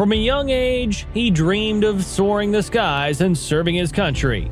From a young age, he dreamed of soaring the skies and serving his country.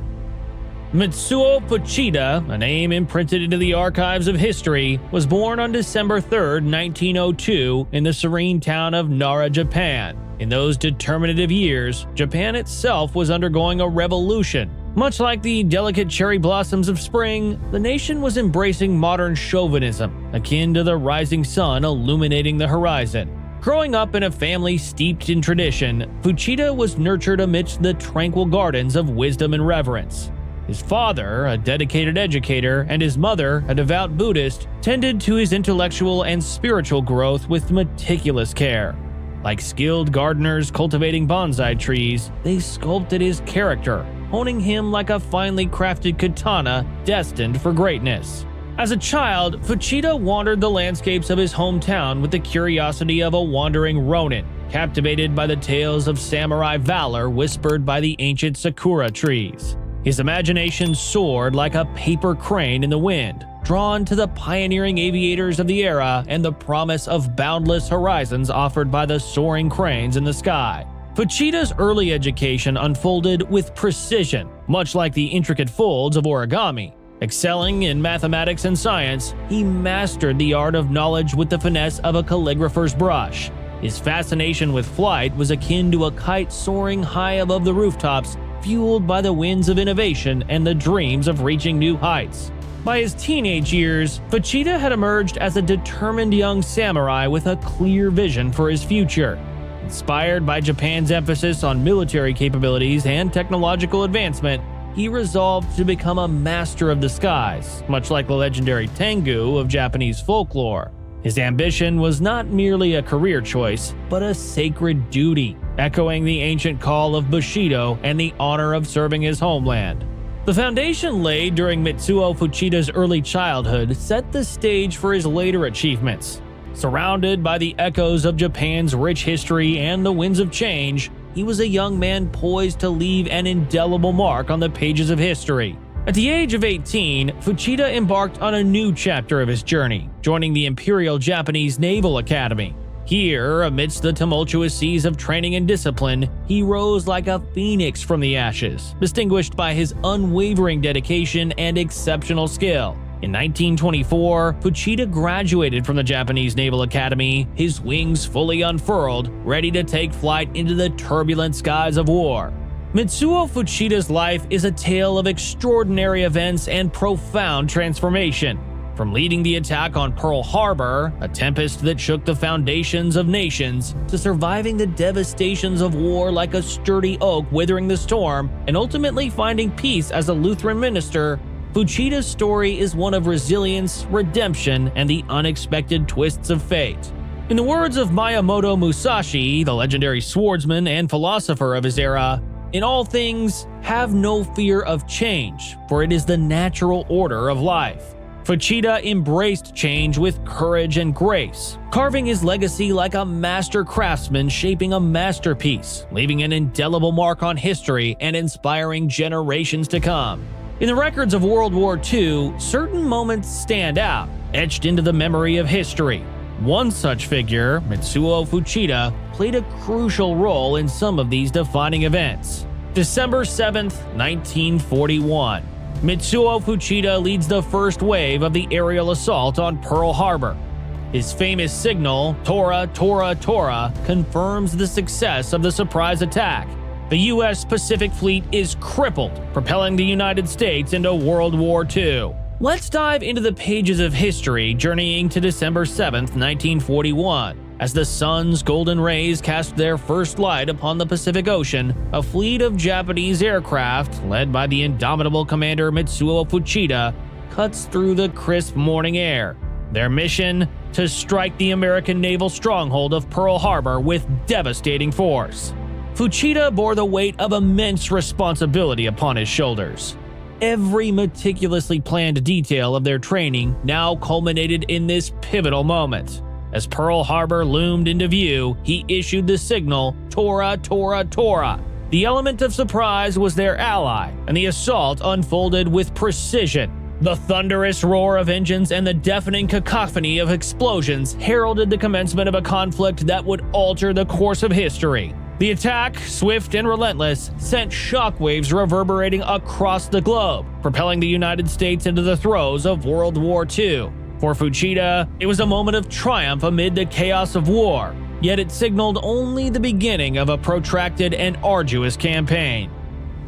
Mitsuo Fuchida, a name imprinted into the archives of history, was born on December 3, 1902, in the serene town of Nara, Japan. In those determinative years, Japan itself was undergoing a revolution. Much like the delicate cherry blossoms of spring, the nation was embracing modern chauvinism, akin to the rising sun illuminating the horizon. Growing up in a family steeped in tradition, Fuchida was nurtured amidst the tranquil gardens of wisdom and reverence. His father, a dedicated educator, and his mother, a devout Buddhist, tended to his intellectual and spiritual growth with meticulous care. Like skilled gardeners cultivating bonsai trees, they sculpted his character, honing him like a finely crafted katana destined for greatness. As a child, Fuchida wandered the landscapes of his hometown with the curiosity of a wandering ronin, captivated by the tales of samurai valor whispered by the ancient sakura trees. His imagination soared like a paper crane in the wind, drawn to the pioneering aviators of the era and the promise of boundless horizons offered by the soaring cranes in the sky. Fuchida's early education unfolded with precision, much like the intricate folds of origami. Excelling in mathematics and science, he mastered the art of knowledge with the finesse of a calligrapher's brush. His fascination with flight was akin to a kite soaring high above the rooftops, fueled by the winds of innovation and the dreams of reaching new heights. By his teenage years, Fuchida had emerged as a determined young samurai with a clear vision for his future. Inspired by Japan's emphasis on military capabilities and technological advancement, he resolved to become a master of the skies, much like the legendary Tengu of Japanese folklore. His ambition was not merely a career choice, but a sacred duty, echoing the ancient call of Bushido and the honor of serving his homeland. The foundation laid during Mitsuo Fuchida's early childhood set the stage for his later achievements. Surrounded by the echoes of Japan's rich history and the winds of change, he was a young man poised to leave an indelible mark on the pages of history. At the age of 18, Fuchida embarked on a new chapter of his journey, joining the Imperial Japanese Naval Academy. Here, amidst the tumultuous seas of training and discipline, he rose like a phoenix from the ashes, distinguished by his unwavering dedication and exceptional skill. In 1924, Fuchida graduated from the Japanese Naval Academy, his wings fully unfurled, ready to take flight into the turbulent skies of war. Mitsuo Fuchida's life is a tale of extraordinary events and profound transformation. From leading the attack on Pearl Harbor, a tempest that shook the foundations of nations, to surviving the devastations of war like a sturdy oak withering the storm, and ultimately finding peace as a Lutheran minister, Fuchida's story is one of resilience, redemption, and the unexpected twists of fate. In the words of Miyamoto Musashi, the legendary swordsman and philosopher of his era, "In all things, have no fear of change, for it is the natural order of life." Fuchida embraced change with courage and grace, carving his legacy like a master craftsman shaping a masterpiece, leaving an indelible mark on history and inspiring generations to come. In the records of World War II, certain moments stand out, etched into the memory of history. One such figure, Mitsuo Fuchida, played a crucial role in some of these defining events. December 7, 1941. Mitsuo Fuchida leads the first wave of the aerial assault on Pearl Harbor. His famous signal, Tora, Tora, Tora, confirms the success of the surprise attack. The U.S. Pacific Fleet is crippled, propelling the United States into World War II. Let's dive into the pages of history, journeying to December 7, 1941. As the sun's golden rays cast their first light upon the Pacific Ocean, a fleet of Japanese aircraft, led by the indomitable commander Mitsuo Fuchida, cuts through the crisp morning air. Their mission? To strike the American naval stronghold of Pearl Harbor with devastating force. Fuchida bore the weight of immense responsibility upon his shoulders. Every meticulously planned detail of their training now culminated in this pivotal moment. As Pearl Harbor loomed into view, he issued the signal, Tora, Tora, Tora. The element of surprise was their ally, and the assault unfolded with precision. The thunderous roar of engines and the deafening cacophony of explosions heralded the commencement of a conflict that would alter the course of history. The attack, swift and relentless, sent shockwaves reverberating across the globe, propelling the United States into the throes of World War II. For Fuchida, it was a moment of triumph amid the chaos of war, yet it signaled only the beginning of a protracted and arduous campaign.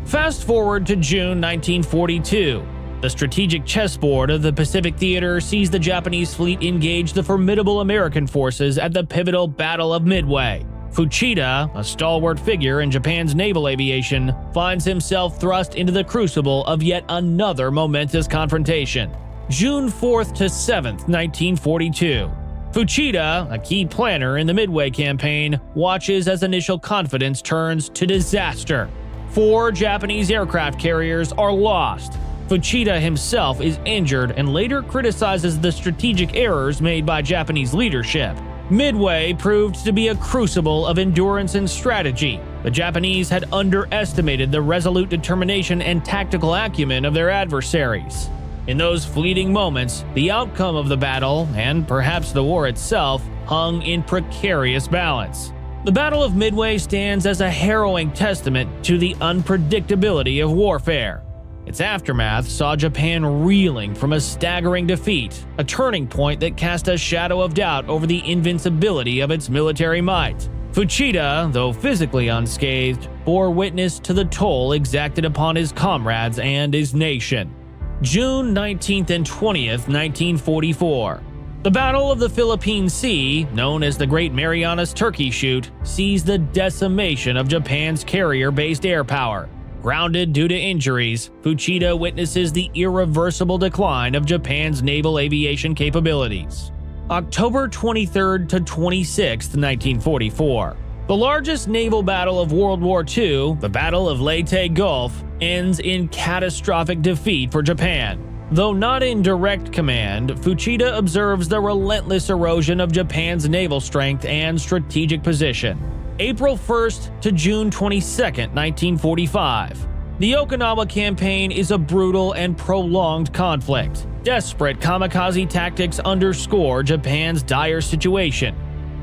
Fast forward to June 1942. The strategic chessboard of the Pacific Theater sees the Japanese fleet engage the formidable American forces at the pivotal Battle of Midway. Fuchida, a stalwart figure in Japan's naval aviation, finds himself thrust into the crucible of yet another momentous confrontation. June 4th to 7th, 1942. Fuchida, a key planner in the Midway campaign, watches as initial confidence turns to disaster. 4 Japanese aircraft carriers are lost. Fuchida himself is injured and later criticizes the strategic errors made by Japanese leadership. Midway proved to be a crucible of endurance and strategy. The Japanese had underestimated the resolute determination and tactical acumen of their adversaries. In those fleeting moments, the outcome of the battle, and perhaps the war itself, hung in precarious balance. The Battle of Midway stands as a harrowing testament to the unpredictability of warfare. Its aftermath saw Japan reeling from a staggering defeat, a turning point that cast a shadow of doubt over the invincibility of its military might. Fuchida, though physically unscathed, bore witness to the toll exacted upon his comrades and his nation. June 19th and 20th, 1944. The Battle of the Philippine Sea, known as the Great Marianas Turkey Shoot, sees the decimation of Japan's carrier-based air power. Grounded due to injuries, Fuchida witnesses the irreversible decline of Japan's naval aviation capabilities. October 23rd to 26th, 1944. The largest naval battle of World War II, the Battle of Leyte Gulf, ends in catastrophic defeat for Japan. Though not in direct command, Fuchida observes the relentless erosion of Japan's naval strength and strategic position. April 1st to June 22nd, 1945. The Okinawa campaign is a brutal and prolonged conflict. Desperate kamikaze tactics underscore Japan's dire situation.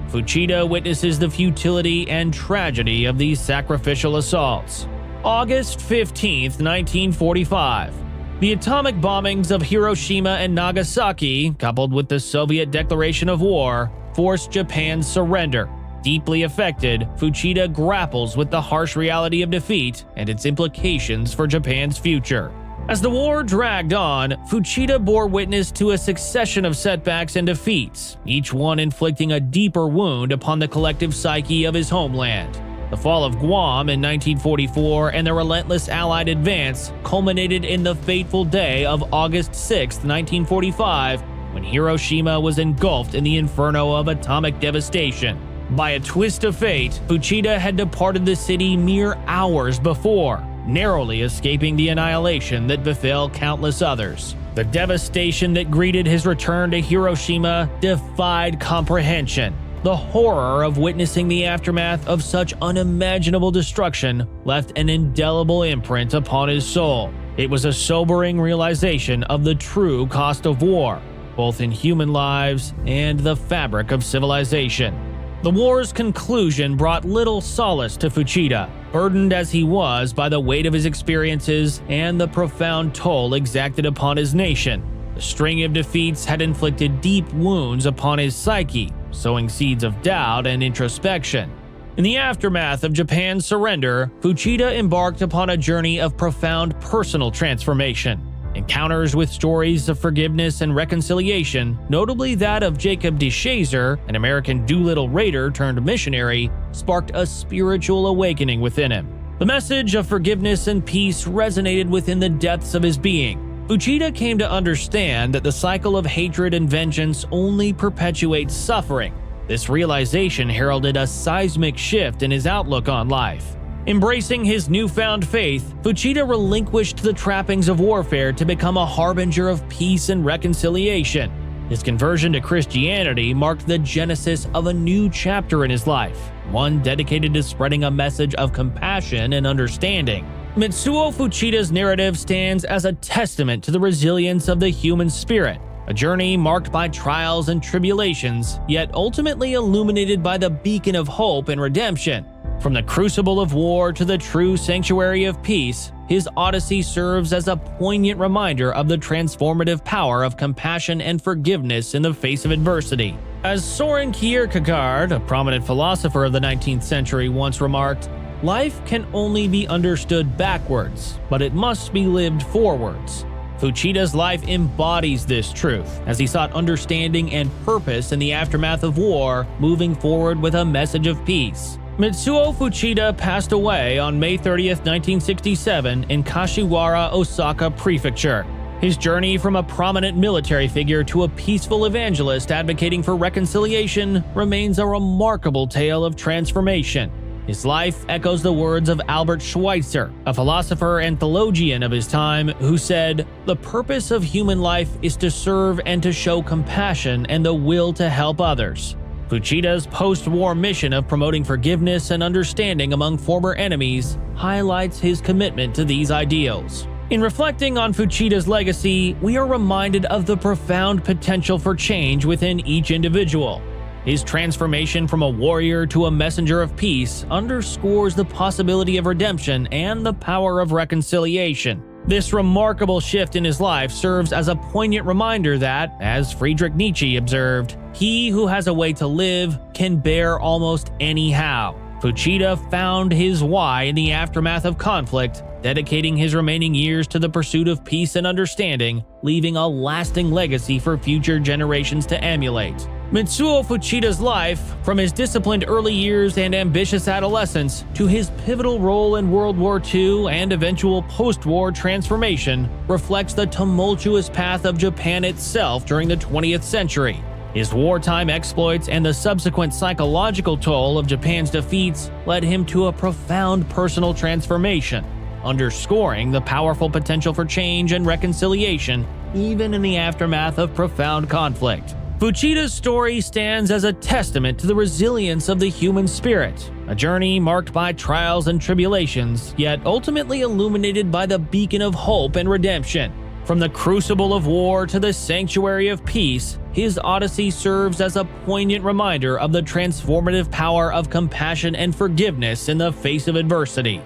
Fuchida witnesses the futility and tragedy of these sacrificial assaults. August 15th, 1945. The atomic bombings of Hiroshima and Nagasaki, coupled with the Soviet declaration of war, forced Japan's surrender. Deeply affected, Fuchida grapples with the harsh reality of defeat and its implications for Japan's future. As the war dragged on, Fuchida bore witness to a succession of setbacks and defeats, each one inflicting a deeper wound upon the collective psyche of his homeland. The fall of Guam in 1944 and the relentless Allied advance culminated in the fateful day of August 6, 1945, when Hiroshima was engulfed in the inferno of atomic devastation. By a twist of fate, Fuchida had departed the city mere hours before, narrowly escaping the annihilation that befell countless others. The devastation that greeted his return to Hiroshima defied comprehension. The horror of witnessing the aftermath of such unimaginable destruction left an indelible imprint upon his soul. It was a sobering realization of the true cost of war, both in human lives and the fabric of civilization. The war's conclusion brought little solace to Fuchida, burdened as he was by the weight of his experiences and the profound toll exacted upon his nation. The string of defeats had inflicted deep wounds upon his psyche, sowing seeds of doubt and introspection. In the aftermath of Japan's surrender, Fuchida embarked upon a journey of profound personal transformation. Encounters with stories of forgiveness and reconciliation, notably that of Jacob de Shazer, an American Doolittle raider turned missionary, sparked a spiritual awakening within him. The message of forgiveness and peace resonated within the depths of his being. Fuchida came to understand that the cycle of hatred and vengeance only perpetuates suffering. This realization heralded a seismic shift in his outlook on life. Embracing his newfound faith, Fuchida relinquished the trappings of warfare to become a harbinger of peace and reconciliation. His conversion to Christianity marked the genesis of a new chapter in his life, one dedicated to spreading a message of compassion and understanding. Mitsuo Fuchida's narrative stands as a testament to the resilience of the human spirit, a journey marked by trials and tribulations, yet ultimately illuminated by the beacon of hope and redemption. From the crucible of war to the true sanctuary of peace, his Odyssey serves as a poignant reminder of the transformative power of compassion and forgiveness in the face of adversity. As Soren Kierkegaard, a prominent philosopher of the 19th century, once remarked, "Life can only be understood backwards, but it must be lived forwards." Fuchida's life embodies this truth, as he sought understanding and purpose in the aftermath of war, moving forward with a message of peace. Mitsuo Fuchida passed away on May 30, 1967 in Kashiwara, Osaka Prefecture. His journey from a prominent military figure to a peaceful evangelist advocating for reconciliation remains a remarkable tale of transformation. His life echoes the words of Albert Schweitzer, a philosopher and theologian of his time, who said, "The purpose of human life is to serve and to show compassion and the will to help others." Fuchida's post-war mission of promoting forgiveness and understanding among former enemies highlights his commitment to these ideals. In reflecting on Fuchida's legacy, we are reminded of the profound potential for change within each individual. His transformation from a warrior to a messenger of peace underscores the possibility of redemption and the power of reconciliation. This remarkable shift in his life serves as a poignant reminder that, as Friedrich Nietzsche observed, "He who has a way to live can bear almost anyhow." Fuchida found his why in the aftermath of conflict, dedicating his remaining years to the pursuit of peace and understanding, leaving a lasting legacy for future generations to emulate. Mitsuo Fuchida's life, from his disciplined early years and ambitious adolescence to his pivotal role in World War II and eventual post-war transformation, reflects the tumultuous path of Japan itself during the 20th century. His wartime exploits and the subsequent psychological toll of Japan's defeats led him to a profound personal transformation, underscoring the powerful potential for change and reconciliation even in the aftermath of profound conflict. Fuchida's story stands as a testament to the resilience of the human spirit, a journey marked by trials and tribulations, yet ultimately illuminated by the beacon of hope and redemption. From the crucible of war to the sanctuary of peace, his Odyssey serves as a poignant reminder of the transformative power of compassion and forgiveness in the face of adversity.